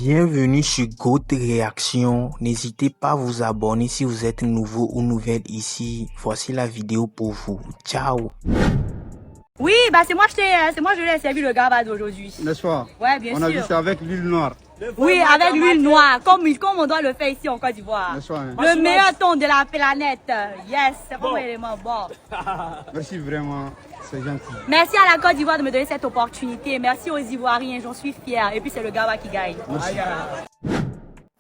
Bienvenue sur Goat Réaction. N'hésitez pas à vous abonner si vous êtes nouveau ou nouvelle ici. Voici la vidéo pour vous. Ciao. Oui, bah c'est moi je l'ai servi le gabba d'aujourd'hui. N'est-ce pas? Ouais, bien sûr. On a vu ça avec l'huile noire. Oui, avec l'huile noire, comme on doit le faire ici en Côte d'Ivoire. N'est-ce pas, hein? Le meilleur ton de la planète. Yes, c'est vraiment élément bon. Merci vraiment, c'est gentil. Merci à la Côte d'Ivoire de me donner cette opportunité. Merci aux Ivoiriens, j'en suis fière. Et puis c'est le gabba qui gagne. Merci.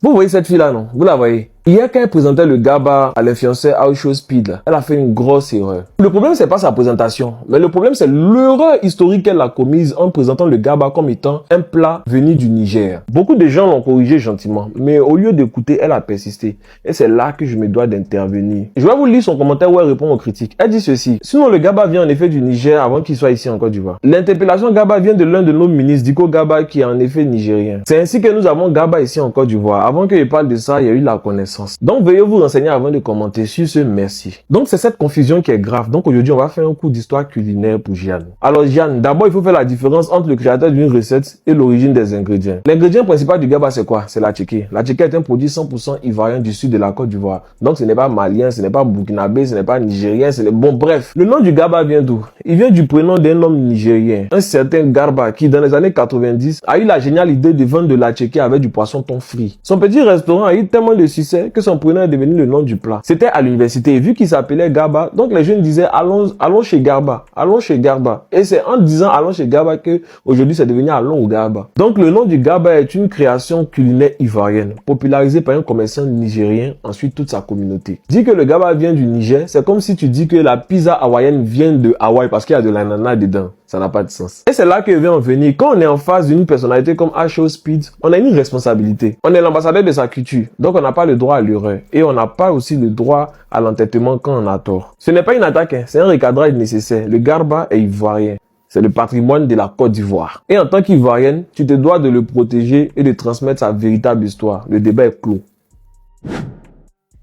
Vous voyez cette fille-là, non? Vous la voyez? Hier, quand elle présentait le gabba à l'influenceur Aisho Speed, elle a fait une grosse erreur. Le problème, c'est pas sa présentation, mais le problème, c'est l'erreur historique qu'elle a commise en présentant le gabba comme étant un plat venu du Niger. Beaucoup de gens l'ont corrigé gentiment, mais au lieu d'écouter, elle a persisté. Et c'est là que je me dois d'intervenir. Je vais vous lire son commentaire où elle répond aux critiques. Elle dit ceci: sinon, le gabba vient en effet du Niger avant qu'il soit ici en Côte d'Ivoire. L'interpellation gabba vient de l'un de nos ministres, Diko Gaba, qui est en effet nigérien. C'est ainsi que nous avons gabba ici en Côte d'Ivoire. Avant qu'il parle de ça, il y a eu la connaissance. Donc, veuillez vous renseigner avant de commenter sur ce merci. Donc, c'est cette confusion qui est grave. Donc, aujourd'hui, on va faire un cours d'histoire culinaire pour Jeanne. Alors, Jeanne, d'abord, il faut faire la différence entre le créateur d'une recette et l'origine des ingrédients. L'ingrédient principal du gabba, c'est quoi? C'est la tchéké. La tchéké est un produit 100% ivoirien du sud de la Côte d'Ivoire. Donc, ce n'est pas malien, ce n'est pas burkinabé, ce n'est pas nigérien, ce n'est... Bon, bref. Le nom du gabba vient d'où? Il vient du prénom d'un homme nigérien, un certain Garba, qui, dans les années 90, a eu la géniale idée de vendre de la tchéké avec du poisson thon frit. Son petit restaurant a eu tellement de succès que son prénom est devenu le nom du plat. C'était à l'université, et vu qu'il s'appelait Garba, donc les jeunes disaient allons chez Garba, allons chez Garba. Et c'est en disant allons chez Garba que aujourd'hui c'est devenu allons au Garba. Donc le nom du Garba est une création culinaire ivoirienne, popularisée par un commerçant nigérien, ensuite toute sa communauté. Dire que le Garba vient du Niger, c'est comme si tu dis que la pizza hawaïenne vient de Hawaï parce qu'il y a de l'ananas dedans. Ça n'a pas de sens. Et c'est là que vient en venir. Quand on est en face d'une personnalité comme Aisho Speed, on a une responsabilité. On est l'ambassadeur de sa culture. Donc on n'a pas le droit à l'erreur. Et on n'a pas aussi le droit à l'entêtement quand on a tort. Ce n'est pas une attaque, hein. C'est un recadrage nécessaire. Le Garba est ivoirien. C'est le patrimoine de la Côte d'Ivoire. Et en tant qu'Ivoirienne, tu te dois de le protéger et de transmettre sa véritable histoire. Le débat est clos.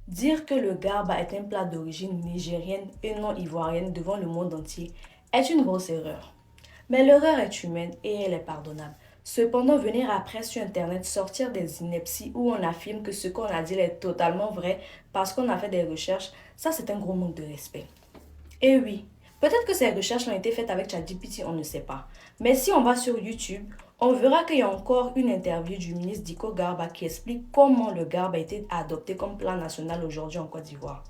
Dire que le garba est un plat d'origine nigérienne et non ivoirienne devant le monde entier est une grosse erreur. Mais l'erreur est humaine et elle est pardonnable. Cependant, venir après sur Internet sortir des inepties où on affirme que ce qu'on a dit est totalement vrai parce qu'on a fait des recherches, ça c'est un gros manque de respect. Et oui, peut-être que ces recherches ont été faites avec ChatGPT, on ne sait pas. Mais si on va sur YouTube, on verra qu'il y a encore une interview du ministre Diko Garba qui explique comment le garba a été adopté comme plat national aujourd'hui en Côte d'Ivoire.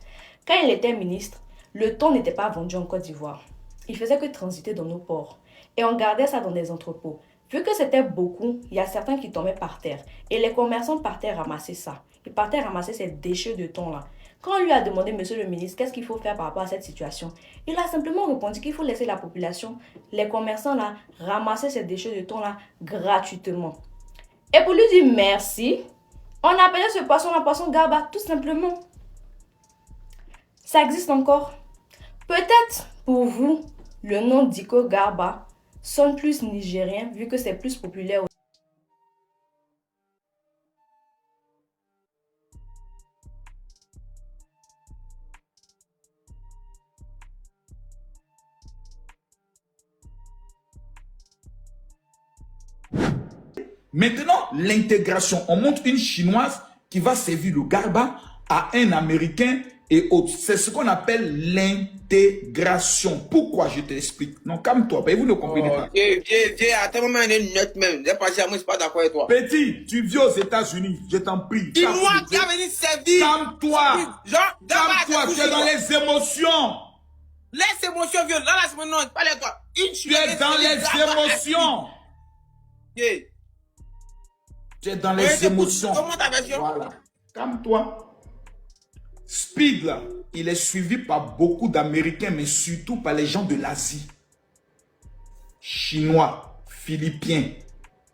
Quand il était ministre, le thon n'était pas vendu en Côte d'Ivoire. Il faisait que transiter dans nos ports. Et on gardait ça dans des entrepôts. Vu que c'était beaucoup, il y a certains qui tombaient par terre. Et les commerçants partaient ramasser ça. Ils partaient ramasser ces déchets de thon-là. Quand on lui a demandé, monsieur le ministre, qu'est-ce qu'il faut faire par rapport à cette situation, il a simplement répondu qu'il faut laisser la population, les commerçants-là, ramasser ces déchets de thon-là gratuitement. Et pour lui dire merci, on appelait ce poisson-là poisson garba, tout simplement. Ça existe encore. Peut-être pour vous, le nom Diko Garba sonne plus nigérien vu que c'est plus populaire. Maintenant, l'intégration. On montre une Chinoise qui va servir le garba à un Américain et autres. C'est ce qu'on appelle l'intégration. Pourquoi? Je t'explique. Non, calme-toi. Vous ne comprenez pas. Attends, moi, une note même. J'ai passé à moi, je suis pas d'accord avec toi. Petit, tu vis aux États-Unis. Je t'en prie. Dis-moi qui a venu servir. Calme-toi. Calme-toi. Tu es dans les émotions. Les émotions violentes. Là, là, non, parle-toi. Tu es dans les émotions. Tu es dans les émotions. Comment ta version? Voilà. Calme-toi. Speed, là, il est suivi par beaucoup d'Américains, mais surtout par les gens de l'Asie. Chinois, Philippins,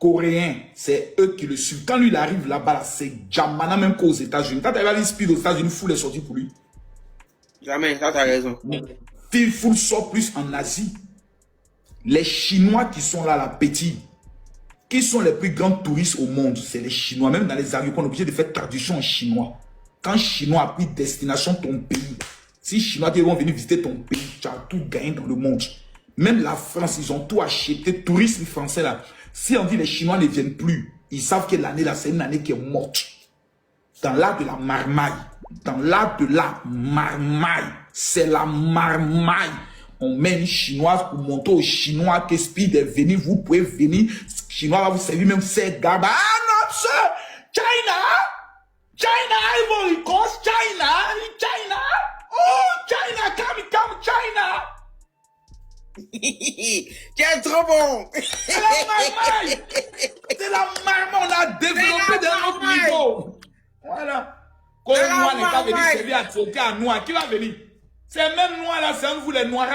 Coréens, c'est eux qui le suivent. Quand lui, il arrive là-bas, c'est Jamana, même qu'aux États-Unis. Quand tu regardes Speed aux États-Unis, Foule est sorti pour lui. Jamais, ça, t'as raison. Foule sort plus en Asie. Les Chinois qui sont là, la petite, qui sont les plus grands touristes au monde, c'est les Chinois. Même dans les aéroports, on est obligé de faire traduction en chinois. Quand Chinois a pris destination ton pays, si Chinois vont venir visiter ton pays, tu as tout gagné dans le monde. Même la France, ils ont tout acheté. Tourisme français là. Si on dit les Chinois ne viennent plus, Ils savent que l'année là, c'est une année qui est morte. Dans l'art de la marmaille. Dans l'art de la marmaille. C'est la marmaille. On met une chinoise pour montrer aux Chinois que Speed est venu. Vous pouvez venir. Chinois va vous servir même ces gars. Ah non, sir. China. China, Ivory Coast. China. China. Oh, China. Come, China. Tu es trop bon. C'est la marmaille. C'est la marmaille. On a développé d'un autre niveau. Voilà. Quand le noir n'est pas venu servir à traiter à noir, qui va venir? C'est même noir là, c'est vous les noirs.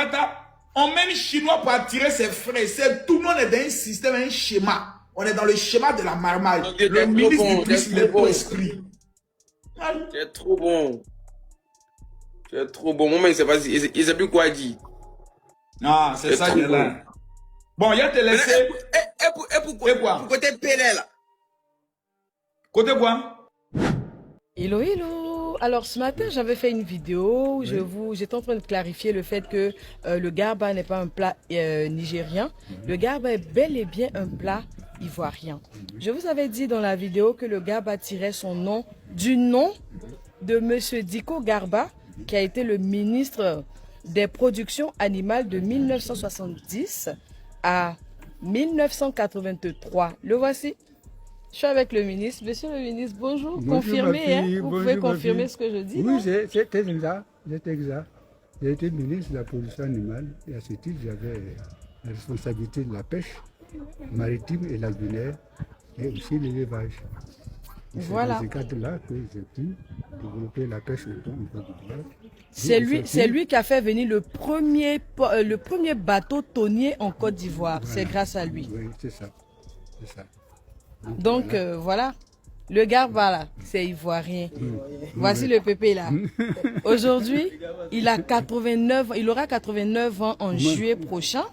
On met les Chinois pour attirer ses frères. Tout le monde est dans un système, un schéma. On est dans le schéma de la marmaille. Le ministre du tourisme est pour esprit. Tu es trop bon. Tu es trop bon. Moi, il ne sait plus quoi dire. Ah, c'est ça qui est là. Bon, il a te laissé. Et pourquoi? Côté Pelé là. Côté quoi? Hello, hello. Alors ce matin, j'avais fait une vidéo où j'étais en train de clarifier le fait que le garba n'est pas un plat nigérien. Le garba est bel et bien un plat ivoirien. Je vous avais dit dans la vidéo que le garba tirait son nom du nom de Monsieur Diko Garba, qui a été le ministre des productions animales de 1970 à 1983. Le voici. Je suis avec le ministre. Monsieur le ministre, bonjour. Bonjour, confirmez, hein? Vous bonjour, pouvez confirmer ce que je dis? Oui, c'est exact. J'ai été ministre de la production animale et à ce titre, j'avais la responsabilité de la pêche maritime et lagunaire et aussi l'élevage. Voilà. C'est dans ce cadre-là que j'ai pu développer la pêche au thon en Côte d'Ivoire. C'est lui qui a fait venir le premier bateau tonnier en Côte d'Ivoire. Voilà. C'est grâce à lui. Oui, c'est ça. C'est ça. Donc voilà, le garba là, c'est ivoirien. Voici le pépé là. Aujourd'hui, il aura 89 ans en juillet prochain.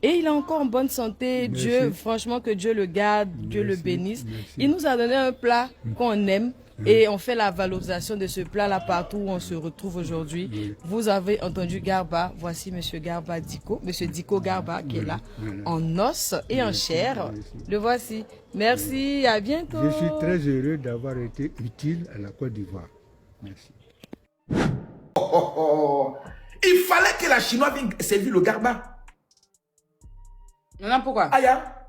Et il est encore en bonne santé. Merci. Dieu, franchement, que Dieu le garde, Dieu le bénisse. Merci. Il nous a donné un plat qu'on aime. Et on fait la valorisation de ce plat-là partout où on se retrouve aujourd'hui. Oui. Vous avez entendu Garba. Voici Monsieur Garba Diko, Monsieur Diko Garba qui est là, en os et en chair. Le voici. Merci, à bientôt. Je suis très heureux d'avoir été utile à la Côte d'Ivoire. Merci. Il fallait que la Chinoise vienne servir le Garba. Non, pourquoi? Aya,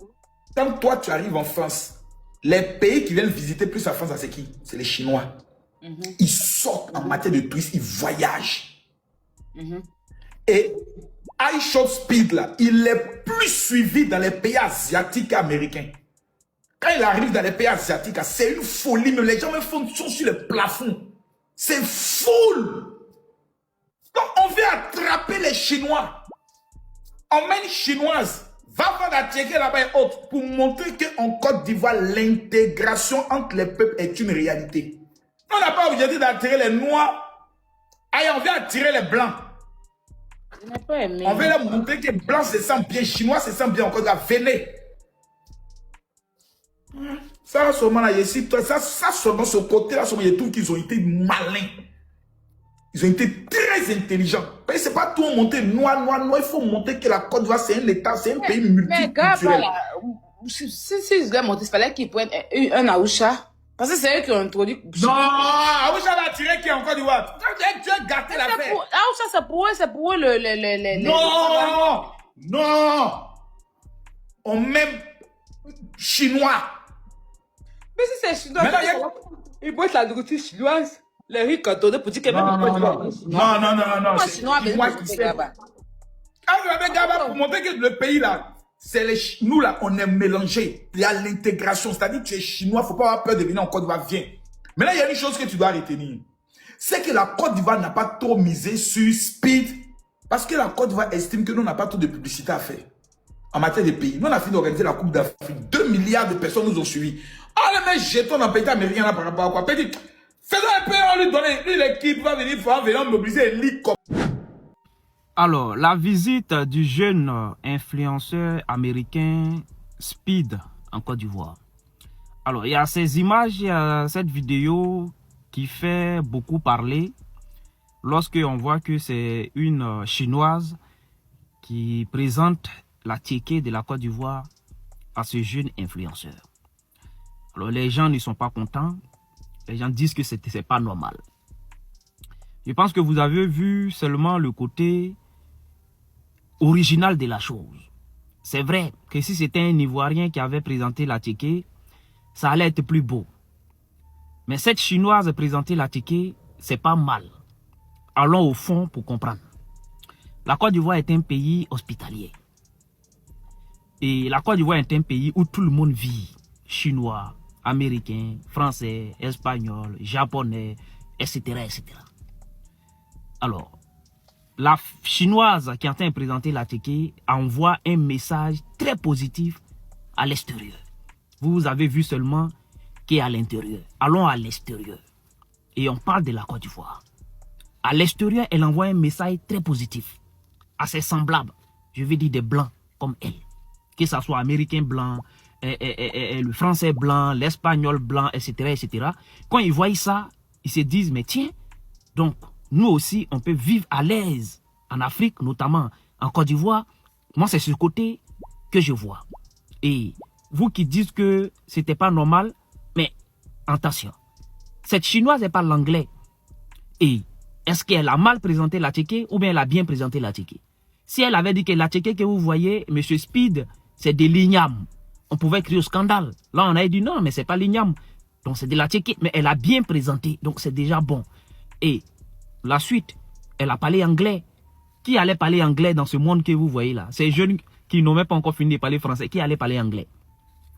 quand toi tu arrives en France, les pays qui viennent visiter plus la France, c'est qui? C'est les Chinois. Ils sortent en matière de tourisme, ils voyagent. Et iShop Speed, là, il est plus suivi dans les pays asiatiques qu'américains. Quand il arrive dans les pays asiatiques, c'est une folie. Mais les gens sont sur les plafonds. C'est full. Donc on vient attraper les Chinois. On met une Chinoise. Va voir la Tchéquie là-bas et autres pour montrer qu'en Côte d'Ivoire, l'intégration entre les peuples est une réalité. On n'a pas obligé d'attirer les Noirs. Allez, on vient attirer les Blancs. On veut leur montrer que les Blancs se sentent bien, les Chinois se sentent bien en Côte d'Ivoire. Venez. Ça, seulement là, ça seulement ce côté-là, je trouve qu'ils ont été malins. Ils ont été très intelligents. Mais c'est pas tout monter noir. Il faut montrer que la Côte d'Ivoire, c'est un État, c'est un pays multiculturel. Si ils doivent monter, il fallait qu'ils prennent un Aoucha. Parce que c'est eux qui ont introduit. Non, Aoucha va attirer qui est en Côte d'Ivoire. Tu as gâté l'affaire. Aoucha, c'est pour eux Non. On même chinois. Mais si c'est chinois, ils boivent la nourriture chinoise. Les riz cantonnés pour dire que même non. C'est chinois, mais c'est Gaba. Gaba pour montrer que le pays là, c'est nous là, on est mélangés. Il y a l'intégration, c'est-à-dire que tu es chinois, il ne faut pas avoir peur de venir en Côte d'Ivoire, viens. Mais là, il y a une chose que tu dois retenir. C'est que la Côte d'Ivoire n'a pas trop misé sur Speed, parce que la Côte d'Ivoire estime que nous n'avons pas trop de publicité à faire. En matière de pays. Nous, on a fini d'organiser la Coupe d'Afrique. 2 milliards de personnes nous ont suivis. Ah, les mecs jetons dans le pays américain là par rapport à quoi? Petit, faisons un peu, on lui donne, lui l'équipe va venir, venir mobiliser une ligue comme. Alors, la visite du jeune influenceur américain Speed en Côte d'Ivoire. Alors, il y a ces images, il y a cette vidéo qui fait beaucoup parler lorsque on voit que c'est une Chinoise qui présente la ticket de la Côte d'Ivoire à ce jeune influenceur. Alors les gens ne sont pas contents. Les gens disent que c'est pas normal. Je pense que vous avez vu seulement le côté original de la chose. C'est vrai que si c'était un Ivoirien qui avait présenté la ticket, ça allait être plus beau. Mais cette Chinoise présenter la ticket, c'est pas mal. Allons au fond pour comprendre. La Côte d'Ivoire est un pays hospitalier. Et la Côte d'Ivoire est un pays où tout le monde vit. Chinois, Américains, Français, Espagnols, Japonais, etc. etc. Alors, la Chinoise qui est en train de présenter la ticket envoie un message très positif à l'extérieur. Vous avez vu seulement qui est à l'intérieur. Allons à l'extérieur. Et on parle de la Côte d'Ivoire. À l'extérieur, elle envoie un message très positif à ses semblables. Je veux dire des blancs comme elle. Que ce soit américain blanc, le français blanc, l'espagnol blanc, etc., etc. Quand ils voient ça, ils se disent, mais tiens, donc nous aussi, on peut vivre à l'aise en Afrique, notamment en Côte d'Ivoire. Moi, c'est ce côté que je vois. Et vous qui dites que c'était pas normal, mais attention, cette Chinoise, elle parle l'anglais. Et est-ce qu'elle a mal présenté la ticket ou bien elle a bien présenté la ticket? Si elle avait dit que la ticket que vous voyez, Monsieur Speed, c'est de l'igname, on pouvait crier au scandale. Là, on a dit non, mais c'est pas l'igname. Donc c'est de la ticket, mais elle a bien présenté, donc c'est déjà bon. Et la suite, elle a parlé anglais. Qui allait parler anglais dans ce monde que vous voyez là? Ces jeunes qui n'ont même pas encore fini de parler français, qui allaient parler anglais?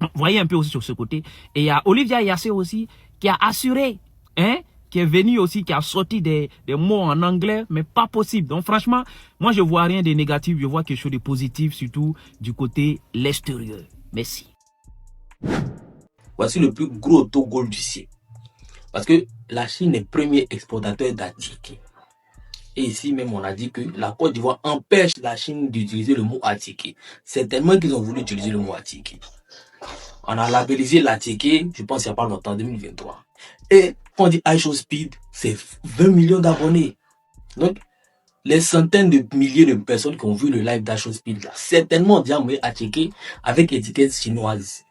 Vous voyez un peu aussi sur ce côté. Et il y a Olivia Yassé aussi qui a assuré, hein, qui est venu aussi, qui a sorti des mots en anglais, mais pas possible. Donc franchement, moi je vois rien de négatif, je vois quelque chose de positif, surtout du côté l'extérieur. Merci. Voici le plus gros autogol du siècle. Parce que la Chine est premier exportateur d'Atiké. Et ici même, on a dit que la Côte d'Ivoire empêche la Chine d'utiliser le mot Atiké. C'est tellement qu'ils ont voulu utiliser le mot Atiké. On a labellisé l'Atiké, je pense il n'y a pas longtemps, en 2023. Et quand on dit iShowSpeed, c'est 20 millions d'abonnés. Donc, les centaines de milliers de personnes qui ont vu le live d'iShowSpeed, certainement déjà envoyé Atiké avec étiquette chinoise.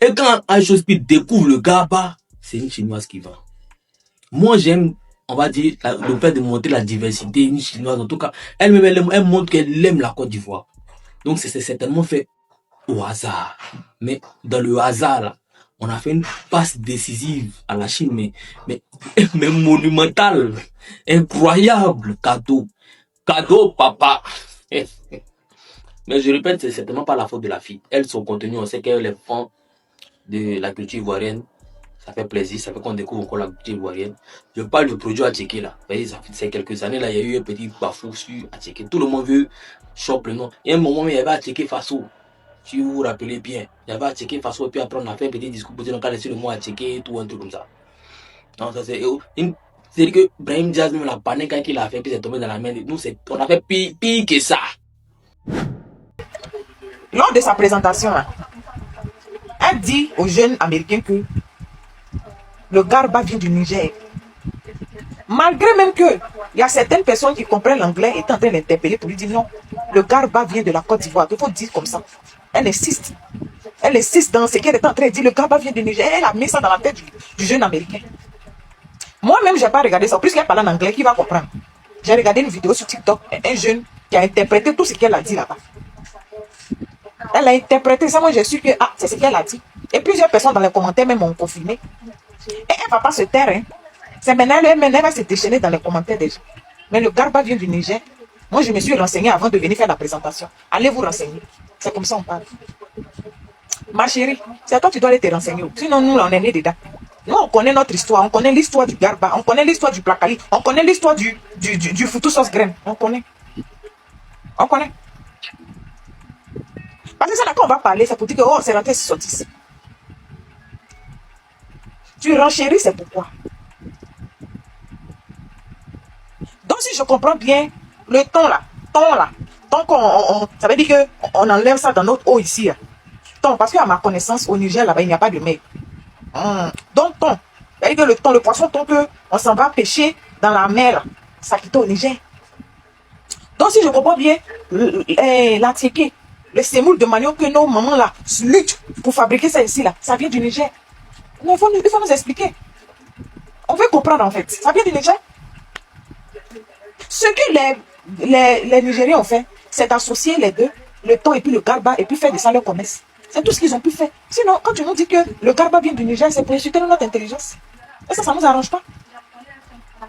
Et quand iShowSpeed découvre le GABA, c'est une chinoise qui vend. Moi, j'aime, on va dire, le fait de montrer la diversité, une chinoise, en tout cas, elle-même, elle montre qu'elle aime la Côte d'Ivoire. Donc, c'est certainement fait au hasard. Mais dans le hasard, là, on a fait une passe décisive à la Chine, mais monumentale, incroyable, cadeau, papa. Mais je répète, c'est certainement pas la faute de la fille. Elle, son contenu, on sait qu'elle est fan de la culture ivoirienne. Ça fait plaisir, ça fait qu'on découvre encore la culture ivoirienne. Je parle du produit Atiké là. Vous voyez, ça fait quelques années là, il y a eu un petit bafou sur Atiké. Tout le monde veut choper le nom. Il y a un moment, il y avait Atiké Faso. Si vous vous rappelez bien, il y avait Atiké Faso, et puis après on a fait un petit discours pour dire qu'on a laissé le mot Atiké, tout un truc comme ça. Non, ça c'est. C'est que Brahim Diaz, même la panique quand il a fait, puis c'est tombé dans la main. Nous, on a fait pire que ça. Lors de sa présentation, elle dit aux jeunes américains que le Garba vient du Niger. Malgré même que il y a certaines personnes qui comprennent l'anglais et sont en train d'interpeller pour lui dire non, le Garba vient de la Côte d'Ivoire. Il faut dire comme ça. Elle insiste. Elle insiste dans ce qu'elle est en train de dire. Le Garba vient du Niger. Elle a mis ça dans la tête du jeune américain. Moi-même, je n'ai pas regardé ça. En plus, qu'elle parle en anglais, qui va comprendre? J'ai regardé une vidéo sur TikTok. Un jeune qui a interprété tout ce qu'elle a dit là-bas. Elle a interprété ça. Moi, j'ai su que c'est ce qu'elle a dit. Et plusieurs personnes dans les commentaires même m'ont confirmé. Et elle ne va pas se taire. Hein. C'est maintenant, elle va se déchaîner dans les commentaires des gens. Mais le Garba vient du Niger. Moi, je me suis renseigné avant de venir faire la présentation. Allez vous renseigner. C'est comme ça on parle. Ma chérie, c'est à toi que tu dois aller te renseigner. Sinon, nous, on est nés dedans. Nous, on connaît notre histoire. On connaît l'histoire du Garba. On connaît l'histoire du Plakali. On connaît l'histoire du Foutou Sauce Graine. On connaît. On connaît. Parce que ça, là, quand on va parler, c'est pour dire que c'est rentré 6 Tu renchéris, c'est pourquoi. Donc, si je comprends bien, le ton là, ça veut dire qu'on enlève ça dans notre eau ici. Là. Ton, parce qu'à ma connaissance, au Niger, là-bas, il n'y a pas de mer. Donc, ton, ça veut dire que le poisson, ton que on s'en va pêcher dans la mer, là, ça quitte au Niger. Donc, si je comprends bien, l'Atiké, le semoule de manioc que nos mamans là luttent pour fabriquer ça ici, là, ça vient du Niger. Mais il faut nous expliquer. On veut comprendre en fait. Ça vient du Niger. Ce que les Nigériens ont fait, c'est d'associer les deux, le thon et puis le garba, et puis faire de ça leur commerce. C'est tout ce qu'ils ont pu faire. Sinon, quand tu nous dis que le garba vient du Niger, c'est pour insulter notre intelligence. Et ça ne nous arrange pas.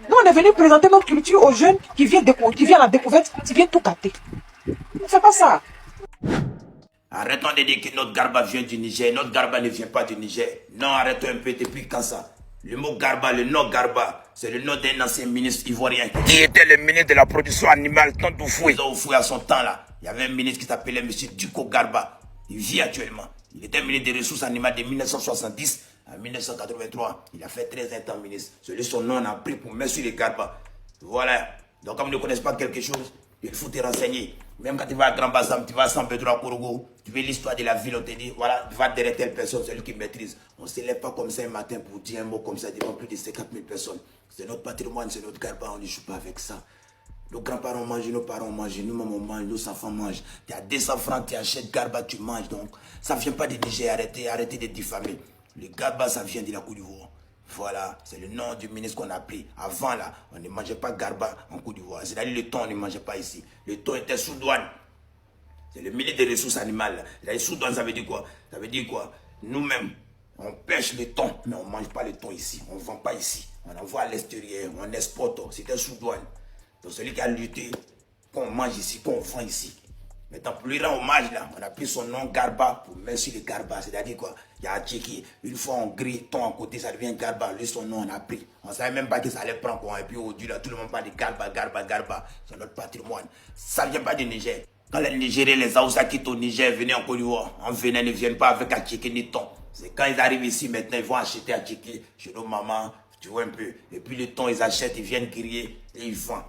Nous, on est venu présenter notre culture aux jeunes qui viennent à la découverte, qui viennent tout capter. Ne fais pas ça. Arrêtons de dire que notre garba vient du Niger. Notre garba ne vient pas du Niger. Non, arrêtons un peu depuis quand ça. Le mot garba, le nom garba, c'est le nom d'un ancien ministre ivoirien qui était le ministre de la production animale, Tonton Foué. À son temps là, il y avait un ministre qui s'appelait M. Duko Garba. Il vit actuellement. Il était ministre des ressources animales de 1970 à 1983. Il a fait 13 ans ministre. Son nom on a pris pour mettre sur les Garba. Voilà. Donc comme ils ne connaissent pas quelque chose, il faut te renseigner. Même quand tu vas à Grand Bassam, tu vas à San Pedro à Korogo, tu veux l'histoire de la ville, on te dit, voilà, va derrière telle personne, celui qui maîtrise. On ne se lève pas comme ça un matin pour dire un mot comme ça devant plus de 50 000 personnes. C'est notre patrimoine, c'est notre garba, on ne joue pas avec ça. Nos grands-parents mangent, nos parents mangent, nous-mêmes on mange, nos enfants mangent. Tu as 200 francs, tu achètes garba, tu manges. Donc, ça ne vient pas de Niger, arrêtez de diffamer. Le garba, ça vient de la Côte d'Ivoire. Voilà, c'est le nom du ministre qu'on a pris. Avant là, on ne mangeait pas garba en Côte d'Ivoire. C'est-à-dire le thon, on ne mangeait pas ici. Le thon était sous douane. C'est le ministre des ressources animales. C'est-à-dire sous douane, ça veut dire quoi? Ça veut dire quoi? Nous-mêmes, on pêche le thon, mais on ne mange pas le thon ici. On ne vend pas ici. On envoie à l'extérieur, on exporte. C'était sous douane. Donc celui qui a lutté, qu'on mange ici, qu'on vend ici. Maintenant, pour lui rendre hommage, là, on a pris son nom Garba pour mettre sur les Garba. C'est-à-dire quoi? Il y a un Tchéki. Une fois on grille ton à côté, ça devient Garba. Lui, son nom, on a pris. On ne savait même pas que ça allait prendre quoi. Et puis aujourd'hui, là, tout le monde parle de Garba, Garba, Garba. C'est notre patrimoine. Ça ne vient pas du Niger. Quand les Nigériens, les Aoussa quittent au Niger, venaient en Côte d'Ivoire. En venant, ne viennent pas avec un Tchéki ni ton. C'est quand ils arrivent ici, maintenant, ils vont acheter un Tchéki chez nos mamans. Tu vois un peu. Et puis le thon, ils achètent, ils viennent griller et ils vendent.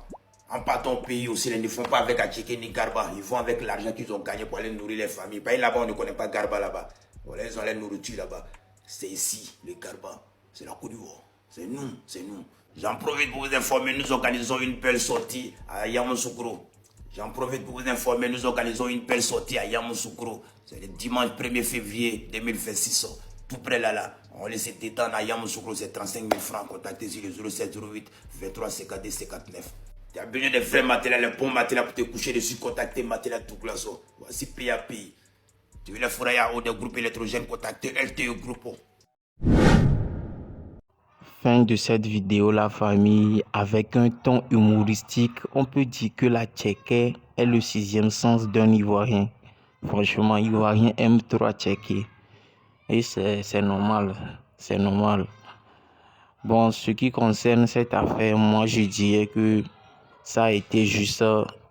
En partant au pays aussi, ils ne font pas avec Atcheke ni Garba. Ils vont avec l'argent qu'ils ont gagné pour aller nourrir les familles. Parce que là-bas, on ne connaît pas Garba là-bas. Voilà, ils ont la nourriture là-bas. C'est ici, le Garba. C'est la Côte d'Ivoire. C'est nous, c'est nous. J'en profite pour vous informer, nous organisons une belle sortie à Yamoussoukro. J'en profite pour vous informer, nous organisons une belle sortie à Yamoussoukro. C'est le dimanche 1er février 2026. Tout près là. On laisse détendre à Yamoussoukro, c'est 35 000 francs. Contactez sur le 0708 23 52 59. Tu as besoin de vrais matériels, les bons matériels pour te coucher dessus, contacter matériel tout glaçon. Voici PAP. Tu veux les fourrailles ou des groupes électrogènes, contacter LTE Groupe. Fin de cette vidéo, la famille. Avec un ton humoristique, on peut dire que la tchéké est le 6e sens d'un Ivoirien. Franchement, Ivoirien aime trop tchéké. Et c'est normal, c'est normal. Bon, ce qui concerne cette affaire, moi je dirais que ça a été juste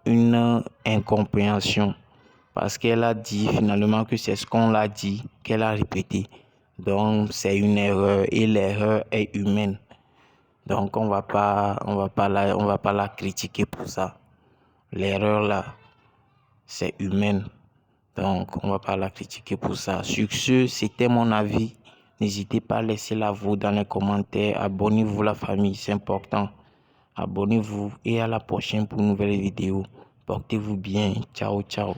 une incompréhension. Parce qu'elle a dit finalement que c'est ce qu'on l'a dit, qu'elle a répété. Donc c'est une erreur et l'erreur est humaine. Donc on va pas la critiquer pour ça. L'erreur là, c'est humaine. Donc on va pas la critiquer pour ça. Sur ce, c'était mon avis. N'hésitez pas à laisser la vôtre dans les commentaires. Abonnez-vous la famille, c'est important. Abonnez-vous et à la prochaine pour une nouvelle vidéo. Portez-vous bien. Ciao, ciao.